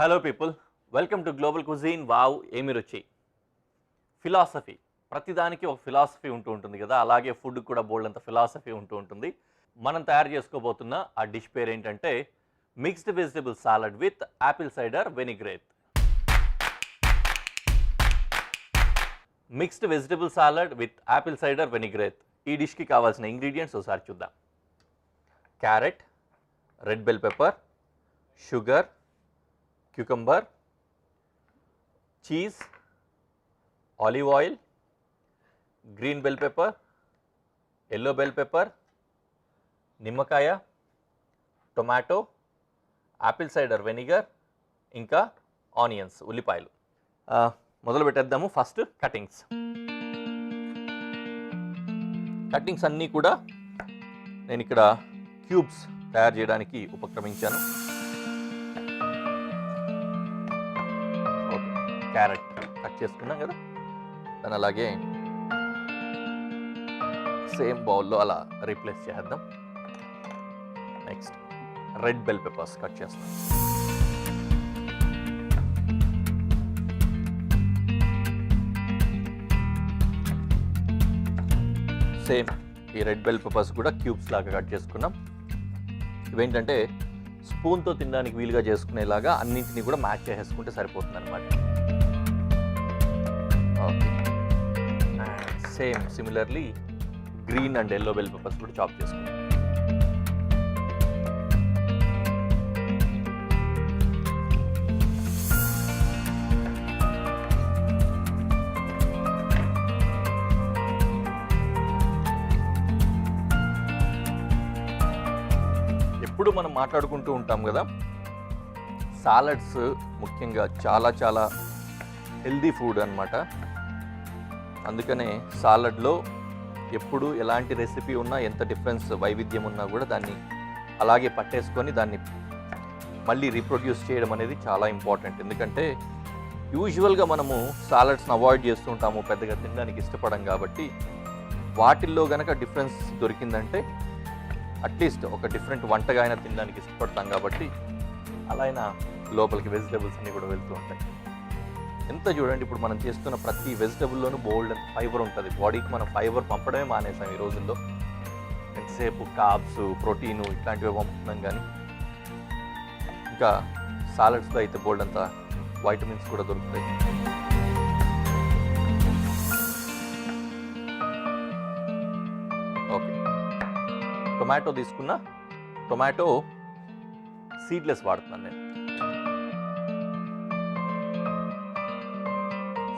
Hello people, welcome to global cuisine. Wow ఏమి రుచి. Philosophy, ప్రతిదానికి ఒక ఫిలాసఫీ ఉంటుంది కదా, అలాగే ఫుడ్ కూడా బోల్డ్ అంత ఫిలాసఫీ ఉంటుంది. మనం తయారు చేసుకోబోతున్న ఆ డిష్ పేరు ఏంటంటే mixed vegetable salad with apple cider vinaigrette. Mixed vegetable salad with apple cider vinaigrette. ఈ డిష్కి కావాల్సిన ఇంగ్రీడియంట్స్ ఒకసారి చూద్దాం. Carrot, red bell pepper, sugar, cucumber, cheese, olive oil, green bell pepper, yellow bell pepper, నిమ్మకాయ, tomato, Apple cider vinegar, ఇంకా onions, ఉల్లిపాయలు. మొదలు పెట్టేద్దాము. First cuttings అన్నీ కూడా నేను ఇక్కడ క్యూబ్స్ తయారు చేయడానికి ఉపక్రమించాను. క్యారెట్ కట్ చేసుకున్నాం కదా, దాన్ని అలాగే సేమ్ బౌల్లో అలా రీప్లేస్ చేద్దాం. Next red bell peppers cut చేస్తాం. సేమ్ ఈ రెడ్ బెల్ పెప్పర్స్ కూడా క్యూబ్స్ లాగా కట్ చేసుకున్నాం. ఇవేంటంటే స్పూన్తో తినడానికి వీలుగా చేసుకునేలాగా అన్నింటినీ కూడా మ్యాచ్ చేసేసుకుంటే సరిపోతుంది అనమాట. Okay, and same similarly green and yellow bell peppers కూడా చాప్ చేసుకుంటాం. ఎప్పుడు మనం మాట్లాడుకుంటూ ఉంటాం కదా, సాలడ్స్ ముఖ్యంగా చాలా చాలా హెల్దీ ఫుడ్ అన్నమాట. అందుకనే సాలడ్లో ఎప్పుడు ఎలాంటి రెసిపీ ఉన్నా, ఎంత డిఫరెన్స్ వైవిధ్యం ఉన్నా కూడా దాన్ని అలాగే పట్టేసుకొని దాన్ని మళ్ళీ రీప్రొడ్యూస్ చేయడం అనేది చాలా ఇంపార్టెంట్. ఎందుకంటే యూజువల్గా మనము సాలడ్స్ని అవాయిడ్ చేస్తూ ఉంటాము, పెద్దగా తినడానికి ఇష్టపడం. కాబట్టి వాటిల్లో కనుక డిఫరెన్స్ దొరికిందంటే అట్లీస్ట్ ఒక డిఫరెంట్ వంటగా అయినా తినడానికి ఇష్టపడతాం. కాబట్టి అలా అయినా లోపలికి వెజిటబుల్స్ అన్నీ కూడా వెళ్తూ ఉంటాయి. ఎంత చూడండి, ఇప్పుడు మనం చేస్తున్న ప్రతి వెజిటబుల్లోనూ బోల్డ్ అంత ఫైబర్ ఉంటుంది. బాడీకి మనం ఫైబర్ పంపడమే మానేసాం ఈ రోజుల్లో. ఎంతసేపు కార్బ్స్, ప్రోటీను ఇట్లాంటివి పంపుతున్నాం. కానీ ఇంకా సాలడ్స్లో అయితే బోల్డ్ అంత వైటమిన్స్ కూడా దొరుకుతాయి. ఓకే, టొమాటో తీసుకున్నా. టొమాటో సీడ్లెస్ వాడుతున్నాను నేను.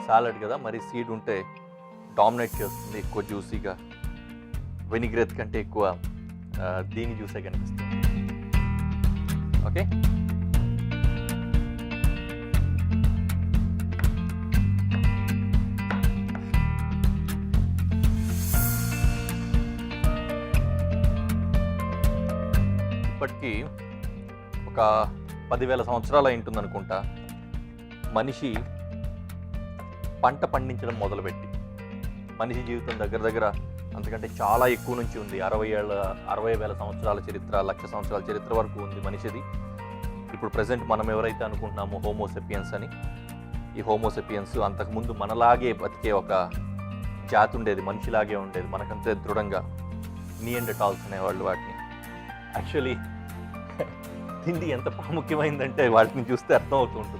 సాలడ్ కదా, మరి సీడ్ ఉంటే డామినేట్ చేస్తుంది, ఎక్కువ జ్యూసీగా. వెనిగ్రేట్ కంటే ఎక్కువ దీని జ్యూసే కనిపిస్తుంది. ఓకే, ఇప్పటికీ ఒక 10,000 సంవత్సరాలు అయి ఉంటుంది అనుకుంటా మనిషి పంట పండించడం మొదలుపెట్టి. మనిషి జీవితం దగ్గర దగ్గర అంతకంటే చాలా ఎక్కువ నుంచి ఉంది. 60,000 సంవత్సరాల చరిత్ర, 1,00,000 సంవత్సరాల చరిత్ర వరకు ఉంది మనిషిది. ఇప్పుడు ప్రజెంట్ మనం ఎవరైతే అనుకుంటున్నామో హోమోసెపియన్స్ అని, ఈ హోమోసెపియన్స్ అంతకుముందు మనలాగే బతికే ఒక జాతి ఉండేది, మనిషిలాగే ఉండేది, మనకంతే దృఢంగా. నియాండర్టాల్స్ అనేవాళ్ళు వాటిని. యాక్చువల్లీ తిండి ఎంత ప్రాముఖ్యమైందంటే వాటిని చూస్తే అర్థం అవుతూ ఉంటుంది.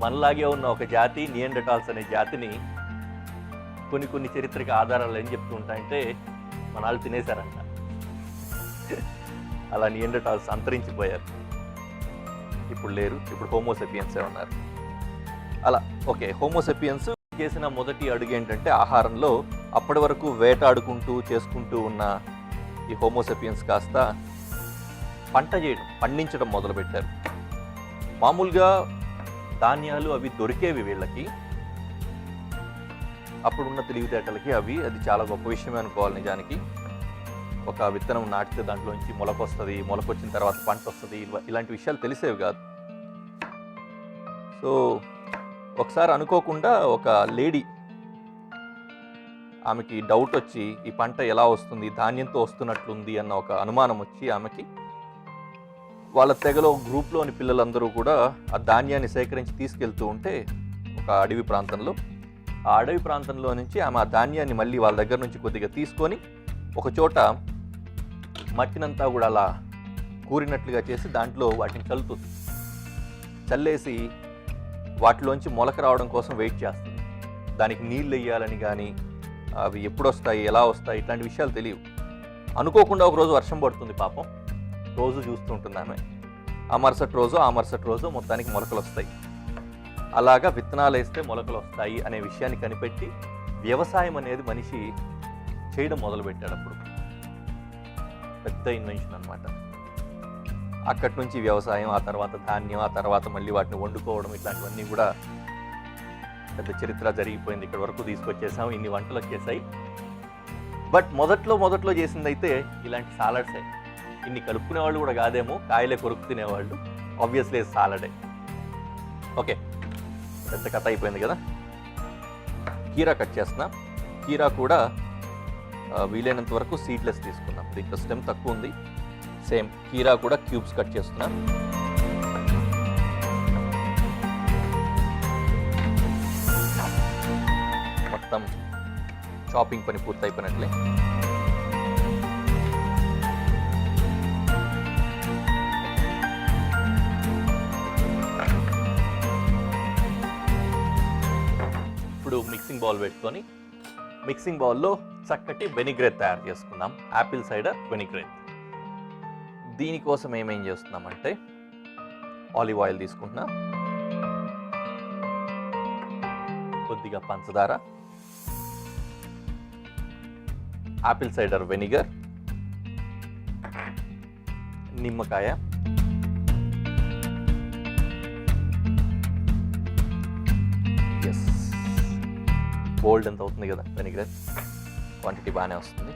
మనలాగే ఉన్న ఒక జాతి, నియాండర్టాల్స్ అనే జాతిని కొన్ని చరిత్రక ఆధారాలు ఏం చెప్తూ ఉంటాయంటే మన వాళ్ళు తినేశారంట. అలా నియాండర్టాల్స్ అంతరించిపోయారు, ఇప్పుడు లేరు. ఇప్పుడు హోమోసెపియన్సే ఉన్నారు. అలా ఓకే, హోమోసెపియన్స్ చేసిన మొదటి అడుగు ఏంటంటే ఆహారంలో అప్పటి వరకు వేటాడుకుంటూ చేసుకుంటూ ఉన్న ఈ హోమోసెపియన్స్ కాస్త పండించడం మొదలుపెట్టారు. మామూలుగా ధాన్యాలు అవి దొరికేవి వీళ్ళకి. అప్పుడున్న తెలివితేటలకి అది చాలా గొప్ప విషయమే అనుకోవాలి. నిజానికి ఒక విత్తనం నాటితే దాంట్లోంచి మొలకొస్తుంది, మొలకొచ్చిన తర్వాత పంట వస్తుంది, ఇలాంటి విషయాలు తెలిసేవి కాదు. సో ఒకసారి అనుకోకుండా ఒక లేడీ, ఆమెకి డౌట్ వచ్చి ఈ పంట ఎలా వస్తుంది, ధాన్యంతో వస్తున్నట్లుంది అన్న ఒక అనుమానం వచ్చి ఆమెకి వాళ్ళ తెగలో గ్రూప్లోని పిల్లలందరూ కూడా ఆ ధాన్యాన్ని సేకరించి తీసుకెళ్తూ ఉంటే ఒక అడవి ప్రాంతంలో, ఆ అడవి ప్రాంతంలో నుంచి ఆమె ఆ ధాన్యాన్ని మళ్ళీ వాళ్ళ దగ్గర నుంచి కొద్దిగా తీసుకొని ఒక చోట మట్టినంతా కూడా అలా కూరినట్లుగా చేసి దాంట్లో వాటిని చల్లుతుంది. చల్లేసి వాటిలోంచి మొలక రావడం కోసం వెయిట్ చేస్తుంది. దానికి నీళ్ళు వేయాలని కానీ, అవి ఎప్పుడు వస్తాయి, ఎలా వస్తాయి, ఇట్లాంటి విషయాలు తెలియవు. అనుకోకుండా ఒకరోజు వర్షం పడుతుంది. పాపం రోజు చూస్తూ ఉంటుంది ఆమె. ఆ మరుసటి రోజు మొత్తానికి మొలకలు వస్తాయి. అలాగా విత్తనాలు వేస్తే మొలకలు వస్తాయి అనే విషయాన్ని కనిపెట్టి వ్యవసాయం అనేది మనిషి చేయడం మొదలుపెట్టాడు. అప్పుడు పెద్ద ఇన్వెన్షన్ అనమాట. అక్కడి నుంచి వ్యవసాయం, ఆ తర్వాత ధాన్యం, ఆ తర్వాత మళ్ళీ వాటిని వండుకోవడం, ఇట్లాంటివన్నీ కూడా పెద్ద చరిత్ర జరిగిపోయింది. ఇక్కడ వరకు తీసుకొచ్చేసాం, ఇన్ని వంటలు వచ్చేసాయి. బట్ మొదట్లో చేసిందైతే ఇలాంటి సాలడ్సే. ఇన్ని కలుపుకునే వాళ్ళు కూడా కాదేమో, కాయలే కొరుకు తినేవాళ్ళు. ఆబ్వియస్లీ సాలడే. ఓకే, పెద్ద కథ అయిపోయింది కదా. కీరా కట్ చేస్తున్నా. కీరా కూడా వీలైనంత వరకు సీడ్లెస్ తీసుకున్నాం. దీంట్లో స్టెమ్ తక్కువ ఉంది. సేమ్ కీరా కూడా క్యూబ్స్ కట్ చేస్తున్నా. మొత్తం చాపింగ్ పని పూర్తయిపోయినట్లే. ఇప్పుడు మిక్సింగ్ బౌల్ పెట్టుకొని మిక్సింగ్ బౌల్లో చక్కటి వెనిగ్రేట్ తయారు చేసుకుందాం. Apple cider vinaigrette. దీనికోసం ఏమేం చేస్తున్నామంటే ఆలివ్ ఆయిల్ తీసుకుంటున్నా, కొద్దిగా పంచదార, యాపిల్ సైడర్ వెనిగర్, నిమ్మకాయ, ఎస్ బోల్డ్ ఎంత అవుతుంది కదా వెనిగర్, క్వాంటిటీ బాగానే వస్తుంది.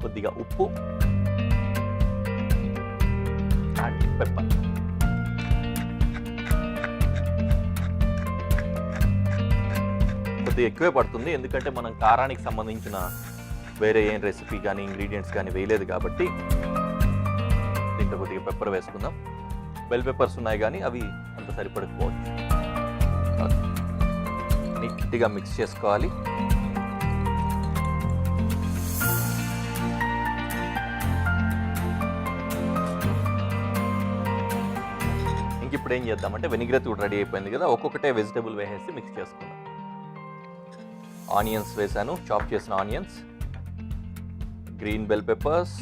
కొద్దిగా ఉప్పు అండ్ పెప్పర్. కొద్దిగా ఎక్కువే పడుతుంది, ఎందుకంటే మనం కారానికి సంబంధించిన వేరే ఏం రెసిపీ కానీ ఇంగ్రీడియంట్స్ కానీ వేయలేదు కాబట్టి. దీంట్లో కొద్దిగా పెప్పర్ వేసుకుందాం. బెల్ పెప్పర్స్ ఉన్నాయి కానీ అవి అంత సరిపడకపోవచ్చు. నీట్గా మిక్స్ చేసుకోవాలి. ఇప్పుడు ఏం చేద్దామంటే వెనిగ్రేట్ కూడా రెడీ అయిపోయింది కదా, ఒక్కొక్కటే వెజిటబుల్ వేసేసి మిక్స్ చేసుకుందాం. ఆనియన్స్ వేసాను, చాప్ చేసిన onions, green bell peppers,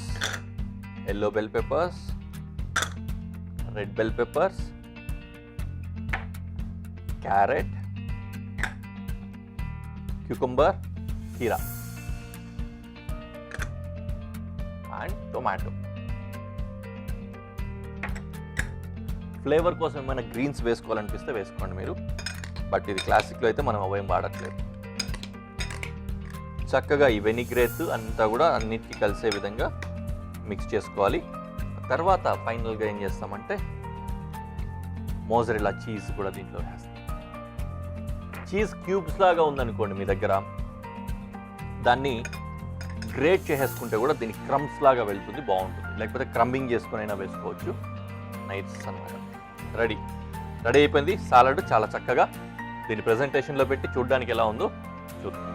yellow bell peppers, red bell peppers, carrot, cucumber, కీరా అండ్ టొమాటో. ఫ్లేవర్ కోసం ఏమైనా గ్రీన్స్ వేసుకోవాలనిపిస్తే వేసుకోండి మీరు, బట్ ఇది క్లాసిక్లో అయితే మనం అవేం వాడట్లేదు. చక్కగా ఈ వెనిగ్రేట్ అంతా కూడా అన్నిటికీ కలిసే విధంగా మిక్స్ చేసుకోవాలి. తర్వాత ఫైనల్గా ఏం చేస్తామంటే మోజరెల్లా చీజ్ కూడా దీంట్లో వేస్తాం. చీజ్ క్యూబ్స్ లాగా ఉందనుకోండి మీ దగ్గర, దాన్ని గ్రేట్ చేసేసుకుంటే కూడా దీనికి క్రమ్స్ లాగా వెళ్తుంది, బాగుంటుంది. లేకపోతే క్రంబింగ్ చేసుకుని అయినా వేసుకోవచ్చు. నైస్ అన్నమాట. రెడీ అయిపోయింది సాలడ్. చాలా చక్కగా దీన్ని ప్రెజెంటేషన్లో పెట్టి చూడడానికి ఎలా ఉందో చూద్దాం.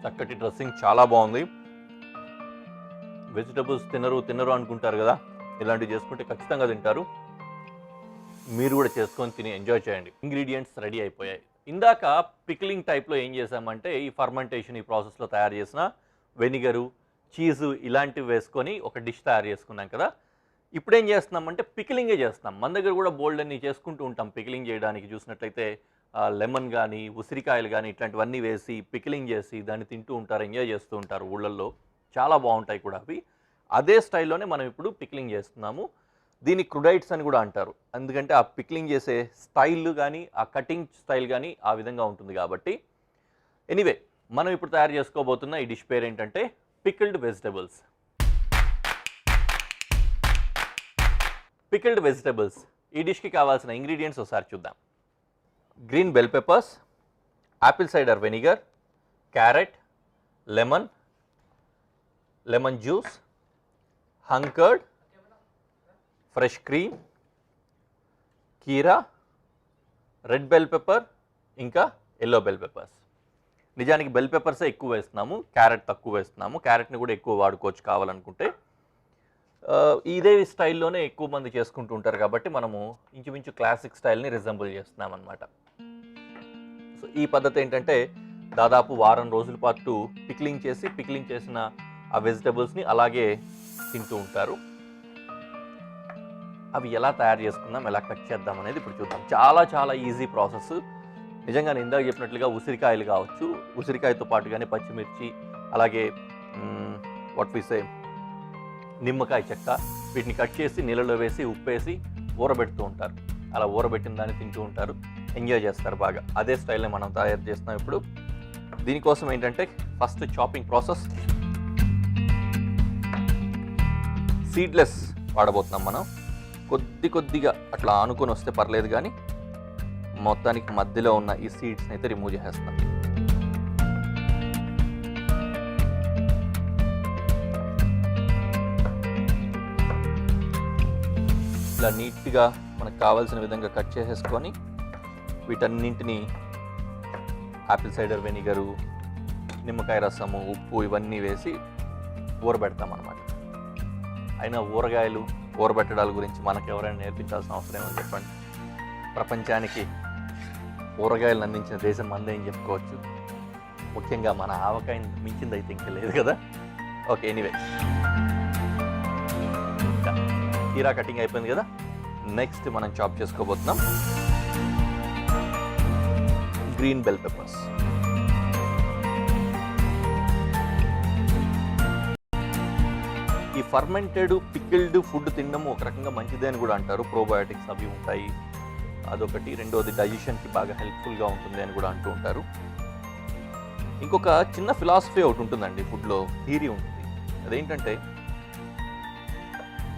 చక్కటి డ్రెస్సింగ్, చాలా బాగుంది. వెజిటబుల్స్ తినరు అనుకుంటారు కదా, ఇలాంటివి చేసుకుంటే ఖచ్చితంగా తింటారు. మీరు కూడా చేసుకొని తిని ఎంజాయ్ చేయండి. ఇంగ్రీడియంట్స్ రెడీ అయిపోయాయి. ఇందాక పిక్లింగ్ టైప్లో ఏం చేసామంటే ఈ ఫర్మెంటేషన్ ఈ ప్రాసెస్లో తయారు చేసిన వెనిగరు, చీజు ఇలాంటివి వేసుకొని ఒక డిష్ తయారు చేసుకున్నాం కదా. ఇప్పుడేం చేస్తున్నామంటే పికిలింగే చేస్తున్నాం. మన దగ్గర కూడా బోల్డ్ అన్ని చేసుకుంటూ ఉంటాం పికిలింగ్ చేయడానికి. చూసినట్లయితే లెమన్ కానీ, ఉసిరికాయలు కానీ ఇట్లాంటివన్నీ వేసి పికిలింగ్ చేసి దాన్ని తింటూ ఉంటారు, ఎంజాయ్ చేస్తూ ఉంటారు ఊళ్ళల్లో. చాలా బాగుంటాయి కూడా అవి. అదే స్టైల్లోనే మనం ఇప్పుడు పికిలింగ్ చేస్తున్నాము. దీన్ని క్రుడైట్స్ అని కూడా అంటారు. ఎందుకంటే ఆ పికిలింగ్ చేసే స్టైల్ కానీ, ఆ కటింగ్ స్టైల్ కానీ ఆ విధంగా ఉంటుంది కాబట్టి. ఎనీవే, మనం ఇప్పుడు తయారు చేసుకోబోతున్న ఈ డిష్ పేరు ఏంటంటే పికిల్డ్ వెజిటబుల్స్. పికిల్డ్ వెజిటబుల్స్ ఈ డిష్కి కావాల్సిన ఇంగ్రీడియంట్స్ ఒకసారి చూద్దాం. Green bell peppers, apple cider vinegar, carrot, lemon juice, hung curd, fresh cream, కీరా, రెడ్ బెల్ పెప్పర్, ఇంకా ఎల్లో బెల్ పెప్పర్స్. నిజానికి బెల్ పెప్పర్సే ఎక్కువ వేస్తున్నాము, క్యారెట్ తక్కువ వేస్తున్నాము. క్యారెట్ని కూడా ఎక్కువ వాడుకోవచ్చు కావాలనుకుంటే. ఇదే స్టైల్లోనే ఎక్కువ మంది చేసుకుంటూ ఉంటారు కాబట్టి మనము ఇంచుమించు క్లాసిక్ స్టైల్ని రిజంబుల్ చేస్తున్నాం అనమాట. సో ఈ పద్ధతి ఏంటంటే దాదాపు వారం రోజుల పాటు పికిలింగ్ చేసిన ఆ వెజిటబుల్స్ని అలాగే తింటూ ఉంటారు. అవి ఎలా తయారు చేసుకుందాం, ఎలా కట్ చేద్దాం అనేది ఇప్పుడు చూద్దాం. చాలా చాలా ఈజీ ప్రాసెస్. నిజంగా నేను ఇందాక చెప్పినట్లుగా ఉసిరికాయలు కావచ్చు, ఉసిరికాయతో పాటుగానే పచ్చిమిర్చి, అలాగే వాట్ వి సే నిమ్మకాయ చెక్క, వీటిని కట్ చేసి నీళ్ళలో వేసి ఉప్పేసి ఊరబెడుతూ ఉంటారు. అలా ఊరబెట్టిన దాన్ని తింటూ ఉంటారు, ఎంజాయ్ చేస్తారు బాగా. అదే స్టైల్ని మనం తయారు చేస్తున్నాం ఇప్పుడు. దీనికోసం ఏంటంటే ఫస్ట్ చాపింగ్ ప్రాసెస్. సీడ్లెస్ వాడబోతున్నాం మనం. కొద్దిగా అట్లా ఆనుకొని వస్తే పర్లేదు, కానీ మొత్తానికి మధ్యలో ఉన్న ఈ సీడ్స్ని అయితే రిమూవ్ చేసేస్తాం. ఇలా నీట్గా మనకు కావాల్సిన విధంగా కట్ చేసేసుకొని వీటన్నింటినీ యాపిల్ సైడర్ వెనిగరు, నిమ్మకాయ రసము, ఉప్పు ఇవన్నీ వేసి ఊరబెడతాం అన్నమాట. అయినా ఊరగాయలు ఊరబెట్టడాల గురించి మనకు ఎవరైనా నేర్పించాల్సిన అవసరం ఏమని చెప్పండి. ప్రపంచానికి ఊరగాయలను అందించిన దేశం మందే అని చెప్పుకోవచ్చు. ముఖ్యంగా మన ఆవకాయని మించింది అయితే ఇంకా లేదు కదా. ఓకే, ఎనీవే, కీరా కటింగ్ అయిపోయింది కదా. నెక్స్ట్ మనం చాప్ చేసుకోబోతున్నాం గ్రీన్ బెల్ పెప్పర్స్. ఈ ఫర్మెంటెడ్ పికిల్డ్ ఫుడ్ తినడం ఒక రకంగా మంచిదే అని కూడా అంటారు. ప్రోబయోటిక్స్ అవి ఉంటాయి, అదొకటి. రెండోది డైజెషన్కి బాగా హెల్ప్ఫుల్గా ఉంటుంది అని కూడా అంటూ ఉంటారు. ఇంకొక చిన్న ఫిలాసఫీ ఒకటి ఉంటుందండి ఫుడ్లో, థియరీ ఉంటుంది. అదేంటంటే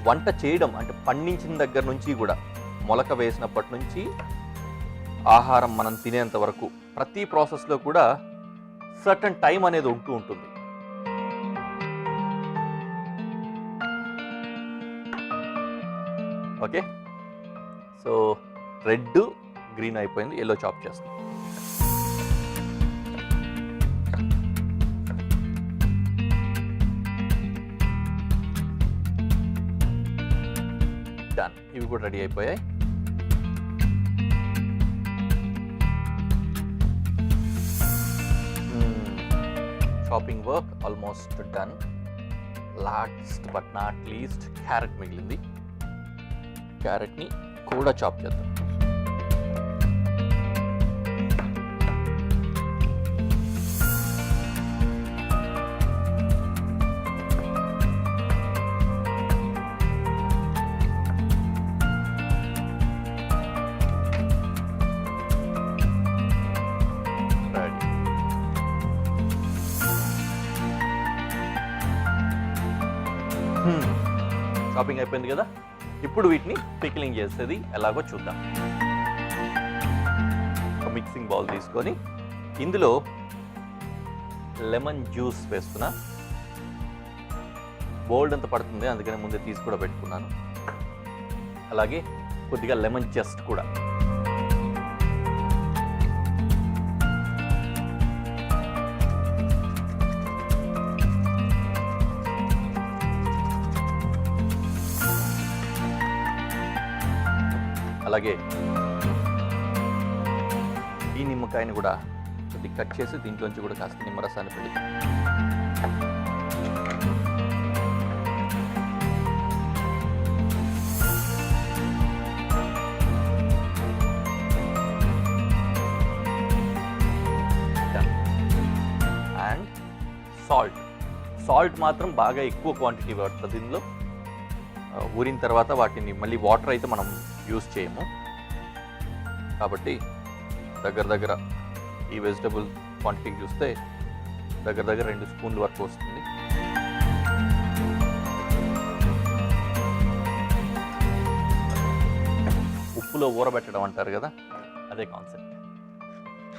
వంట చేయడం అంటే పండించిన దగ్గర నుంచి కూడా, మొలక వేసినప్పటి నుంచి ఆహారం మనం తినేంత వరకు ప్రతి ప్రాసెస్లో కూడా సర్టన్ టైం అనేది ఉంటూ ఉంటుంది. ఓకే, సో రెడ్ గ్రీన్ అయిపోయింది, ఎల్లో చాప్ చేస్తాం. డన్, ఇవి కూడా రెడీ అయిపోయాయి. Chopping work almost done. Last but not least carrot మిగిలింది. క్యారెట్ని కూడా చాప్ చేద్దాం. చాపింగ్ అయిపోయింది కదా. ఇప్పుడు వీటిని పికిలింగ్ చేసేది ఎలాగో చూద్దాం. ఒక మిక్సింగ్ బౌల్ తీసుకొని ఇందులో లెమన్ జ్యూస్ వేస్తున్నా. బోల్డ్ అంత పడుతుంది, అందుకని ముందే తీసి కూడా పెట్టుకున్నాను. అలాగే కొద్దిగా లెమన్ జస్ట్ కూడా. అలాగే ఈ నిమ్మకాయని కూడా కొద్దిగా కట్ చేసి దీంట్లోంచి కూడా కాస్త నిమ్మరసాన్ని పెడతాం. సాల్ట్ మాత్రం బాగా ఎక్కువ క్వాంటిటీ పడుతుంది దీనిలో. ఊరిన తర్వాత వాటిని మళ్ళీ వాటర్ అయితే మనం యూస్ చేయము కాబట్టి దగ్గర ఈ వెజిటబుల్ క్వాంటిటీ చూస్తే దగ్గర 2 స్పూన్ల వరకు వస్తుంది. ఉప్పులో ఊరబెట్టడం అంటారు కదా, అదే కాన్సెప్ట్.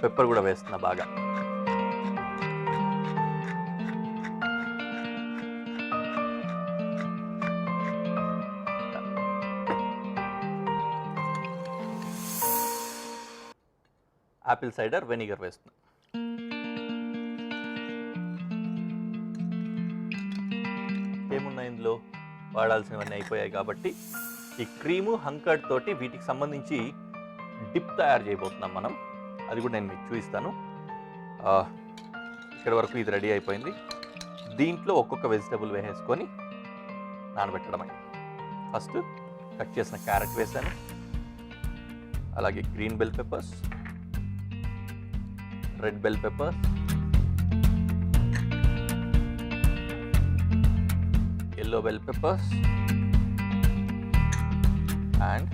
పెప్పర్ కూడా వేస్తున్నా బాగా. యాపిల్ సైడర్ వెనిగర్ వేస్తున్నా. ఏమున్నాయి ఇందులో, వాడాల్సినవన్నీ అయిపోయాయి కాబట్టి ఈ క్రీము హంకర్డ్ తోటి వీటికి సంబంధించి డిప్ తయారు చేయబోతున్నాం మనం. అది కూడా నేను మీకు చూపిస్తాను. ఇక్కడ వరకు ఇది రెడీ అయిపోయింది. దీంట్లో ఒక్కొక్క వెజిటబుల్ వేసేసుకొని నానబెట్టడమే. ఫస్ట్ కట్ చేసిన క్యారెట్ వేసాను, అలాగే green bell peppers, red bell peppers, yellow bell peppers and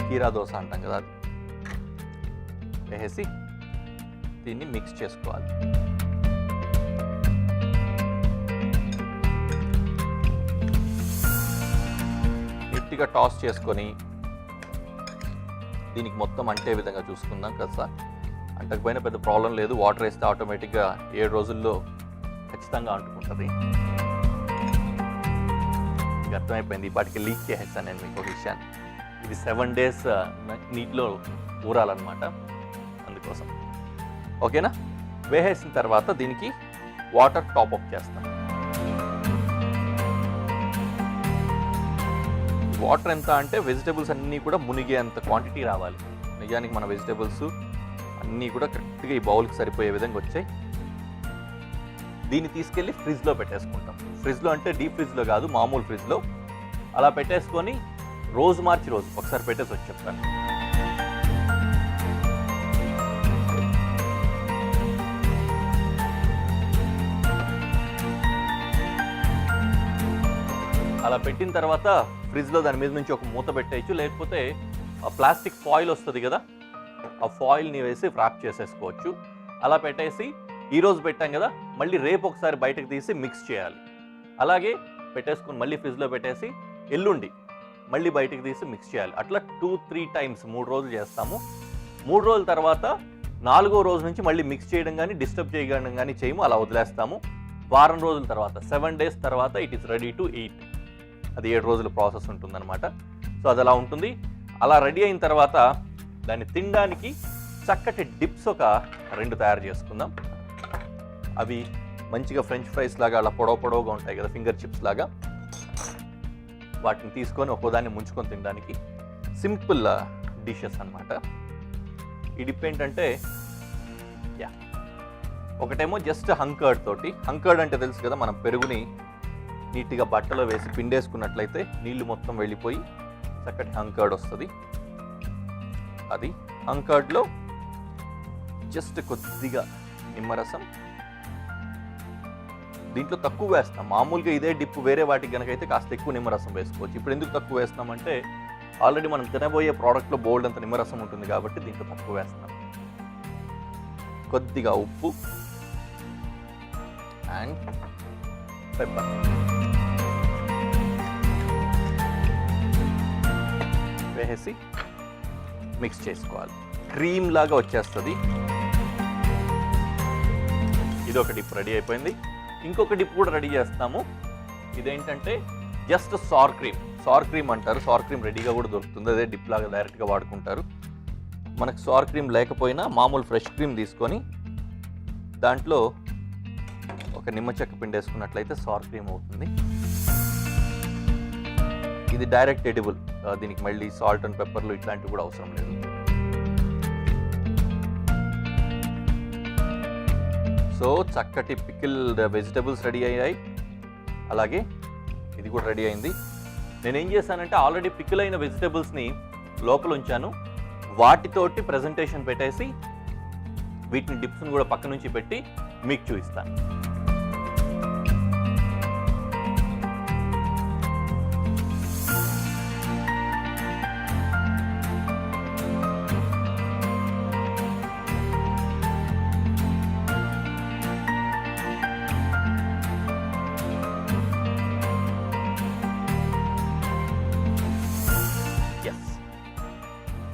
కీరా దోస అంటాం కదా, అది వేసి దీన్ని మిక్స్ చేసుకోవాలి. గట్టిగా టాస్ చేసుకొని దీనికి మొత్తం అంటే విధంగా చూసుకుందాం కదా. అంటకపోయినా పెద్ద ప్రాబ్లం లేదు, వాటర్ వేస్తే ఆటోమేటిక్గా 7 రోజుల్లో ఖచ్చితంగా అంటుకుంటుంది. ఇది అర్థమైపోయింది. ఇప్పటికి లీక్ చేసేస్తాను నేను మీకు విషయాన్ని. ఇది 7 days నీటిలో ఊరాలన్నమాట, అందుకోసం. ఓకేనా? వేసేసిన తర్వాత దీనికి వాటర్ టాప్అప్ చేస్తాం. వాటర్ ఎంత అంటే వెజిటబుల్స్ అన్నీ కూడా మునిగేంత క్వాంటిటీ రావాలి. నిజానికి మన వెజిటబుల్స్ అన్నీ కూడా కరెక్ట్గా ఈ బౌల్కి సరిపోయే విధంగా వచ్చాయి. దీన్ని తీసుకెళ్ళి ఫ్రిడ్జ్లో పెట్టేసుకుంటాం. ఫ్రిడ్జ్లో అంటే డీప్ ఫ్రిడ్జ్లో కాదు, మామూలు ఫ్రిడ్జ్లో. అలా పెట్టేసుకొని రోజు మార్చి రోజు ఒకసారి పెట్టేసి వచ్చి చెప్తాను. అలా పెట్టిన తర్వాత ఫ్రిడ్జ్లో దాని మీద నుంచి ఒక మూత పెట్టేయచ్చు, లేకపోతే ఆ ప్లాస్టిక్ ఫాయిల్ వస్తుంది కదా, ఆ ఫాయిల్ని వేసి వ్రాప్ చేసేసుకోవచ్చు. అలా పెట్టేసి ఈరోజు పెట్టాం కదా, మళ్ళీ రేపు ఒకసారి బయటకు తీసి మిక్స్ చేయాలి. అలాగే పెట్టేసుకుని మళ్ళీ ఫ్రిడ్జ్లో పెట్టేసి ఎల్లుండి మళ్ళీ బయటకు తీసి మిక్స్ చేయాలి. అట్లా 2-3 times 3 రోజులు చేస్తాము. 3 రోజుల తర్వాత 4వ రోజు నుంచి మళ్ళీ మిక్స్ చేయడం కానీ డిస్టర్బ్ చేయడం కానీ చేయము, అలా వదిలేస్తాము. వారం రోజుల తర్వాత 7 days తర్వాత it is ready to eat. అది 7 రోజుల ప్రాసెస్ ఉంటుందన్నమాట. సో అది అలా ఉంటుంది. అలా రెడీ అయిన తర్వాత దాన్ని తినడానికి చక్కటి డిప్స్ ఒక 2 తయారు చేసుకుందాం. అవి మంచిగా ఫ్రెంచ్ ఫ్రైస్ లాగా అలా పొడవుగా ఉంటాయి కదా, ఫింగర్ చిప్స్ లాగా. వాటిని తీసుకొని ఒక్కోదాన్ని ముంచుకొని తినడానికి సింపుల్ డిషెస్ అన్నమాట. ఈ డిప్ ఏంటంటే ఒకటేమో జస్ట్ హంకర్డ్ తోటి. హంకర్డ్ అంటే తెలుసు కదా, మనం పెరుగుని నీట్గా బట్టలో వేసి పిండేసుకున్నట్లయితే నీళ్లు మొత్తం వెళ్ళిపోయి చక్కటి హంకర్డ్ వస్తుంది. అది హంకర్డ్లో జస్ట్ కొద్దిగా నిమ్మరసం, దీంట్లో తక్కువ వేస్తాం. మామూలుగా ఇదే డిప్ వేరే వాటికి కనుకైతే కాస్త ఎక్కువ నిమ్మరసం వేసుకోవచ్చు. ఇప్పుడు ఎందుకు తక్కువ వేస్తామంటే ఆల్రెడీ మనం తినబోయే ప్రోడక్ట్లో బోల్డ్ అంత నిమ్మరసం ఉంటుంది కాబట్టి దీంట్లో తక్కువ వేస్తాం. కొద్దిగా ఉప్పు అండ్ పెప్పర్ వేసి మిక్స్ చేసుకోవాలి. క్రీమ్ లాగా వచ్చేస్తుంది. ఇది ఒక డిప్ రెడీ అయిపోయింది. ఇంకొక డిప్ కూడా రెడీ చేస్తాము. ఇదేంటంటే జస్ట్ సార్ క్రీమ్ అంటారు. సార్ క్రీమ్ రెడీగా కూడా దొరుకుతుంది, అదే డిప్ లాగా డైరెక్ట్గా వాడుకుంటారు. మనకు సార్ క్రీమ్ లేకపోయినా మామూలు ఫ్రెష్ క్రీమ్ తీసుకొని దాంట్లో ఒక నిమ్మ చెక్క పిండేసుకున్నట్లయితే సార్ క్రీమ్ అవుతుంది. ఇది డైరెక్ట్ ఎడిబుల్, దీనికి మళ్ళీ సాల్ట్ అండ్ పెప్పర్లు ఇట్లాంటివి కూడా అవసరం లేదు. సో చక్కటి పికిల్డ్ వెజిటబుల్స్ రెడీ అయ్యాయి. అలాగే ఇది కూడా రెడీ అయింది. నేనేం చేశానంటే ఆల్రెడీ పికిల్ అయిన వెజిటబుల్స్ని లోపల ఉంచాను. వాటితోటి ప్రజెంటేషన్ పెట్టేసి వీటిని డిప్స్ని కూడా పక్క నుంచి పెట్టి మీకు చూపిస్తాను.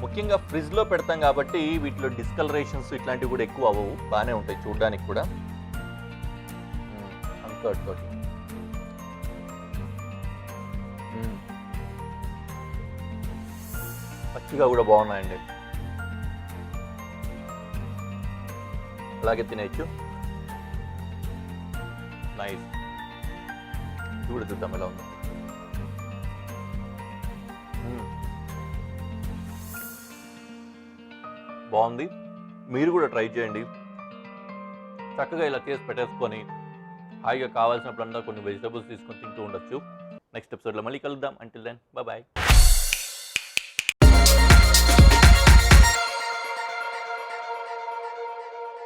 ముఖ్యంగా ఫ్రిడ్జ్లో పెడతాం కాబట్టి వీటిలో డిస్కలరేషన్స్ ఇట్లాంటివి కూడా ఎక్కువ అవ్వవు, బాగానే ఉంటాయి చూడడానికి కూడా. అంతటి పచ్చిగా కూడా బాగున్నాయండి, అలాగే తినేయచ్చు. నైస్. ఇది కూడా చూద్దాం ఎలా ఉంది. బాగుంది, మీరు కూడా ట్రై చేయండి. చక్కగా ఇలా చేసి పెట్టేసుకొని హాయిగా కావాల్సినప్పుడల్లా కొన్ని వెజిటబుల్స్ తీసుకొని తింటూ ఉండొచ్చు. నెక్స్ట్ ఎపిసోడ్లో మళ్ళీ కలుద్దాం. Until then bye.